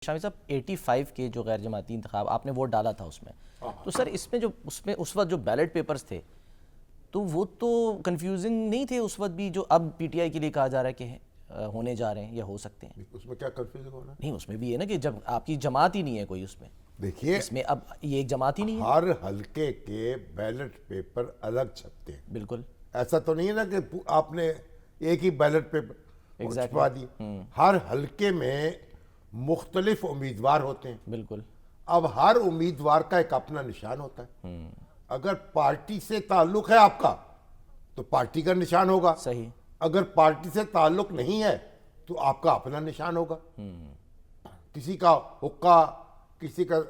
शामी साहब 85 के जो गैर जमाती इंतखाब आपने वोट डाला था उसमें, तो सर इसमें जो उसमें उस वक्त जो बैलेट पेपर्स थे तो वो तो कंफ्यूजिंग नहीं थे उस वक्त भी, जो अब पीटीआई के लिए कहा जा रहा है कि होने जा रहे हैं या हो सकते हैं? उसमें क्या कंफ्यूजन होना है? नहीं, उसमें भी है ना कि जब आपकी जमात ही नहीं है कोई उसमें, देखिए इसमें अब ये एक जमात ही नहीं है। हर हलके के बैलेट पेपर अलग छपते हैं। बिल्कुल, ऐसा तो नहीं है ना कि आपने एक ही बैलेट पेपर छपवा दी। हर हलके में मुख्तलिफ उम्मीदवार होते हैं। बिल्कुल। अब हर उम्मीदवार का एक अपना निशान होता है। अगर पार्टी से ताल्लुक है आपका तो पार्टी का निशान होगा, सही। अगर पार्टी से ताल्लुक नहीं है तो आपका अपना निशान होगा। किसी का हुक्का, किसी का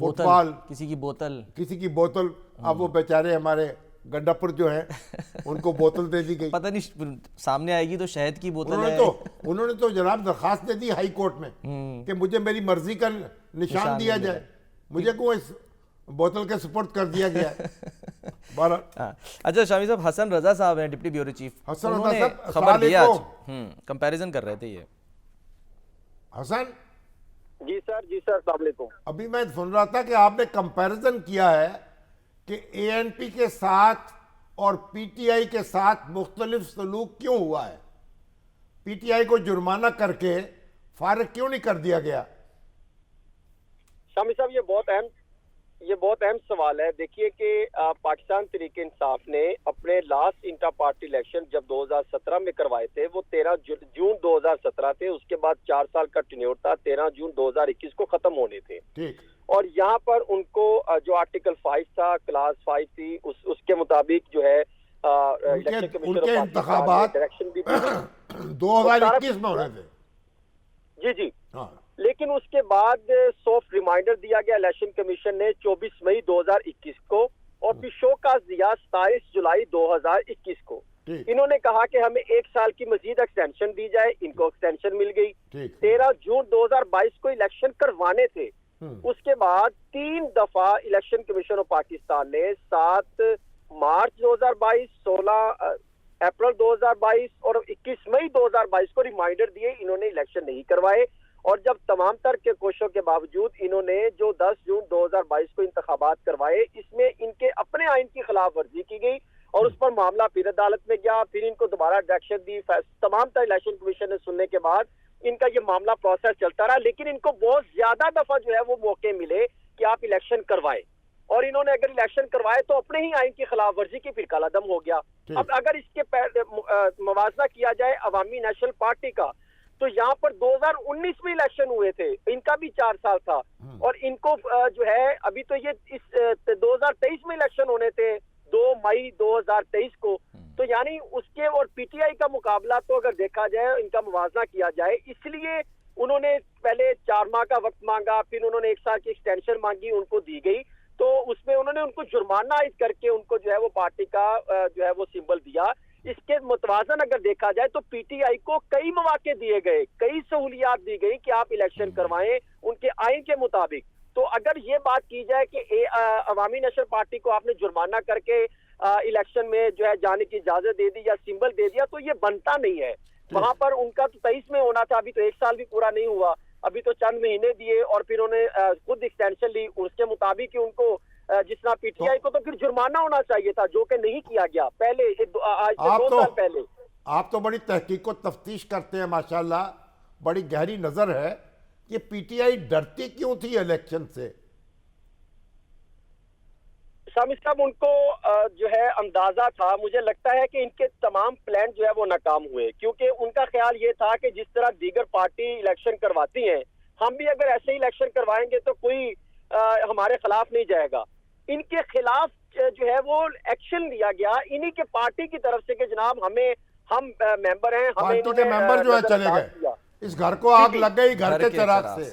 फुटबॉल, किसी की बोतल, किसी की बोतल। अब वो बेचारे हमारे गड्डापुर जो है उनको बोतल दे दी गई, पता नहीं सामने आएगी तो शहद की बोतल है। उन्होंने तो जनाब दरखास्त दे दी हाई कोर्ट में कि मुझे मेरी मर्जी का निशान दिया जाए, मुझे को इस बोतल के सुपुर्द कर दिया गया है। अच्छा शामी साहब, हसन रजा साहब हैं deputy bureau chief, Hasan Raza उन्होंने साहब खबर दिया आज, कंपैरिजन कर रहे थे ये। हसन जी सर, अस्सलाम वालेकुम। अभी मैं सुन रहा था कि आपने कंपैरिजन किया है कि एएनपी के साथ और पीटीआई के साथ मुख्तलिफ सलूक क्यों हुआ है, पीटीआई को जुर्माना करके फारिग क्यों नहीं कर दिया गया? शामी साहब, ये बहुत अहम सवाल है। देखिए कि पाकिस्तान तहरीक इंसाफ ने अपने लास्ट इंटर पार्टी इलेक्शन जब 2017 में करवाए थे, वो 13 जून 2017 थे। उसके बाद 4 साल का टेन्योर था, 13 जून 2021 को खत्म होने थे। ठीक। और यहाँ पर उनको जो आर्टिकल 5 था, क्लास 5 थी, उसके मुताबिक जो है उनके इंतखाबात डायरेक्शन भी 2021 में होने थे। जी। हाँ। लेकिन उसके बाद सॉफ्ट रिमाइंडर दिया गया इलेक्शन कमीशन ने 24 मई 2021 को, और फिर शोकाज दिया 27 जुलाई 2021 को। इन्होंने कहा कि हमें 1 साल की मजीद एक्सटेंशन दी जाए, इनको एक्सटेंशन मिल गई। 13 जून 2022 को इलेक्शन करवाने थे। उसके बाद 3 दफा इलेक्शन कमीशन ऑफ पाकिस्तान ने 7 मार्च 2022, 16 अप्रैल 2022 और 21 मई 2022 को रिमाइंडर दिए, इन्होंने इलेक्शन नहीं करवाए। और जब तमाम तर के कोशिशों के बावजूद इन्होंने जो 10 जून 2022 को इंतखाबात करवाए, इसमें इनके अपने आइन की खिलाफ वर्जी की गई और उस पर मामला फिर अदालत में गया, फिर इनको दोबारा डायरेक्शन दी। तमाम तर इलेक्शन कमीशन ने सुनने के बाद इनका ये मामला प्रोसेस चलता रहा, लेकिन इनको बहुत ज्यादा दफा जो है वो मौके मिले कि आप इलेक्शन करवाए, और इन्होंने अगर इलेक्शन करवाए तो अपने ही आइन की खिलाफ वर्जी की फिर कालादम हो गया। अब अगर इसके मुवाजना किया जाए अवामी नेशनल पार्टी का, तो यहाँ पर 2019 में इलेक्शन हुए थे, इनका भी 4 साल था, और इनको जो है अभी तो ये इस 2023 में इलेक्शन होने थे 2 मई 2023 को। तो यानी उसके और पीटीआई का मुकाबला तो अगर देखा जाए, इनका मुवाजना किया जाए, इसलिए उन्होंने पहले 4 माह का वक्त मांगा, फिर उन्होंने 1 साल की एक्सटेंशन मांगी, उनको दी गई। तो उसमें उन्होंने उनको जुर्माना आयद करके उनको जो है वो पार्टी का जो है वो सिंबल दिया। इसके मुतवाजन अगर देखा जाए तो पीटीआई को कई मौके दिए गए, कई सहूलियात दी गई कि आप इलेक्शन करवाएं उनके आइन के मुताबिक। तो अगर ये बात की जाए कि अवामी नेशनल पार्टी को आपने जुर्माना करके इलेक्शन में जो है जाने की इजाजत दे दी या सिंबल दे दिया, तो ये बनता नहीं है। वहां पर उनका तो 23 में होना था, अभी तो 1 साल भी पूरा नहीं हुआ, अभी तो चंद महीने दिए और फिर उन्होंने खुद एक्सटेंशन ली, उसके मुताबिक ही उनको जिस तरह पीटीआई को तो फिर जुर्माना होना चाहिए था, जो कि नहीं किया गया पहले, आज से 2 साल पहले। आप तो बड़ी तहकीक और तफ्तीश करते हैं माशाल्लाह, बड़ी गहरी नजर है। ये पीटीआई डरती क्यों थी इलेक्शन से? शामी साहब, उनको जो है अंदाजा था, मुझे लगता है कि इनके तमाम प्लान जो है वो नाकाम हुए, क्योंकि उनका ख्याल ये था कि जिस तरह दीगर पार्टी इलेक्शन करवाती हैं, हम भी अगर ऐसे ही इलेक्शन करवाएंगे तो कोई हमारे खिलाफ नहीं जाएगा। इनके खिलाफ जो है वो एक्शन लिया गया इन्हीं के पार्टी की तरफ से कि जनाब हम मेंबर हैं, हमें पार्टी के मेंबर जो है चले गए, इस घर को आग लग गई घर के चिराग से।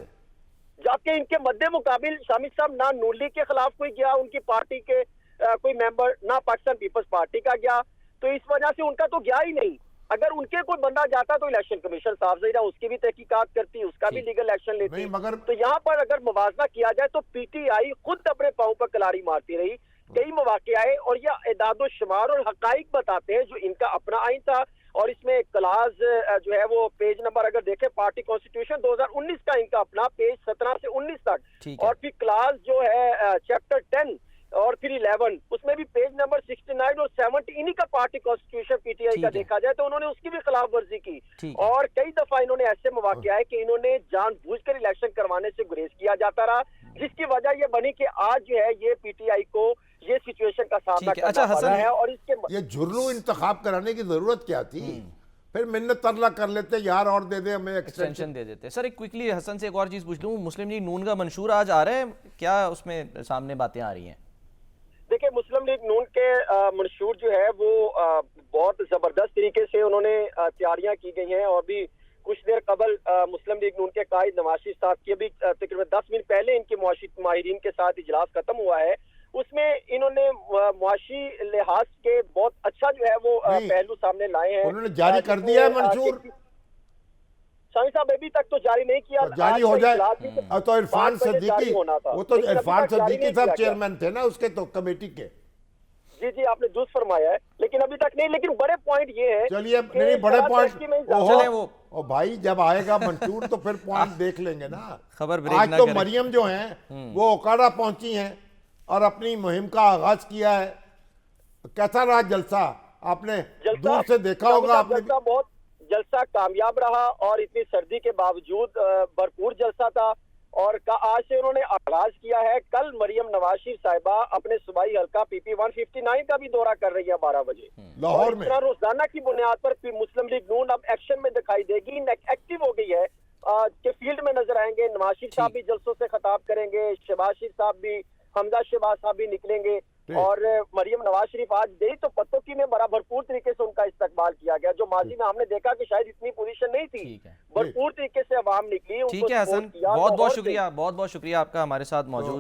जबकि इनके मद्दे मुकाबिल शामी साहब ना नून लीग के खिलाफ कोई गया, उनकी पार्टी के कोई मेंबर, ना पाकिस्तान पीपल्स पार्टी का गया, तो इस वजह से उनका तो गया ही नहीं। अगर उनके कोई बंदा जाता तो इलेक्शन कमीशन साफ ज़हीरा उसकी भी तहकीकात करती, उसका भी लीगल एक्शन लेती। मगर तो यहाँ पर अगर मुवाजना किया जाए तो पीटीआई खुद अपने पांव पर कलारी मारती रही। कई मौके आए और यह एदाद शुमार और हकाइक बताते हैं, जो इनका अपना आइन था, और इसमें क्लास जो है वो पेज नंबर अगर देखें पार्टी कॉन्स्टिट्यूशन 2019 का इनका अपना पेज 17 से 19 तक, और फिर क्लास जो है चैप्टर 10 और फिर 11 उसमें भी पेज नंबर 69 और 70 इन्हीं का पार्टी कॉन्स्टिट्यूशन पीटीआई का देखा जाए तो उन्होंने उसकी भी खिलाफ वर्जी की। और कई दफा इन्होंने ऐसे मौके आए कि इन्होंने जानबूझकर इलेक्शन करवाने से गुरेज किया जाता रहा, जिसकी वजह ये बनी कि आज जो है ये पीटीआई को ये सिचुएशन का सामना करना पड़ा है। और इसके ये झुर्रू इंतखाब कराने की जरूरत क्या थी? फिर मिन्नत तरला कर लेते यार और दे दे हमें एक्सटेंशन दे देते। सर एक क्विकली हसन से एक और चीज पूछ लूं, मुस्लिम लीग नून का मंशूर आज आ रहा है, क्या उसमें सामने बातें आ रही हैं? देखिए मुस्लिम लीग नून के मंशूर जो है वो बहुत जबरदस्त तरीके से उन्होंने तैयारियां की गई हैं, और भी कुछ देर कबल मुस्लिम लीग नून के कायद नवाज शरीफ साहब की अभी तकरीबन 10 मिनट पहले इनके मुआशी माहिरीन के साथ इजलास खत्म हुआ है, उसमें इन्होंने मुआशी लिहाज के बहुत अच्छा जो है वो पहलू सामने लाए हैं। उन्होंने जारी कर दिया है मंशूर? शामी साहब अभी तक तो जारी नहीं किया, तो जारी हो जाए। अब तो इरफान सिद्दीकी, वो तो इरफान सिद्दीकी साहब चेयरमैन थे ना उसके तो कमेटी के। जी जी आपने दुरुस्त फरमाया है, लेकिन अभी तक नहीं। लेकिन बड़े पॉइंट ये है, चलिए नहीं बड़े पॉइंट चले वो ओ भाई जब आएगा मंशूर तो फिर पॉइंट देख लेंगे ना। खबर आज तो मरियम जो हैं वो ओकाड़ा पहुंची हैं और अपनी मुहिम का आगाज किया है। कैसा रहा जलसा? आपने दूर से देखा होगा आपने। बहुत जलसा कामयाब रहा और इतनी सर्दी के बावजूद भरपूर जलसा था, और आज से उन्होंने आगाज किया है। कल मरियम नवाज शरीफ साहिबा अपने सूबाई हल्का पीपी 159 का भी दौरा कर रही है 12 बजे लाहौर में। रोजाना की बुनियाद पर मुस्लिम लीग नून अब एक्शन में दिखाई देगी, एक्टिव हो गई है कि फील्ड में नजर आएंगे। नवाज शरीफ साहब भी जलसों से खिताब करेंगे, शहबाज शरीफ साहब भी, हमजा शहबाज साहब भी निकलेंगे, और मरियम नवाज शरीफ आज गई तो पत्तोकी में बड़ा भरपूर तरीके से उनका इस्तकबाल किया गया। जो माजी में हमने देखा कि शायद इतनी पोजीशन नहीं थी, भरपूर तरीके से अवाम निकली। ठीक है हसन, बहुत बहुत शुक्रिया, बहुत बहुत शुक्रिया आपका हमारे साथ मौजूद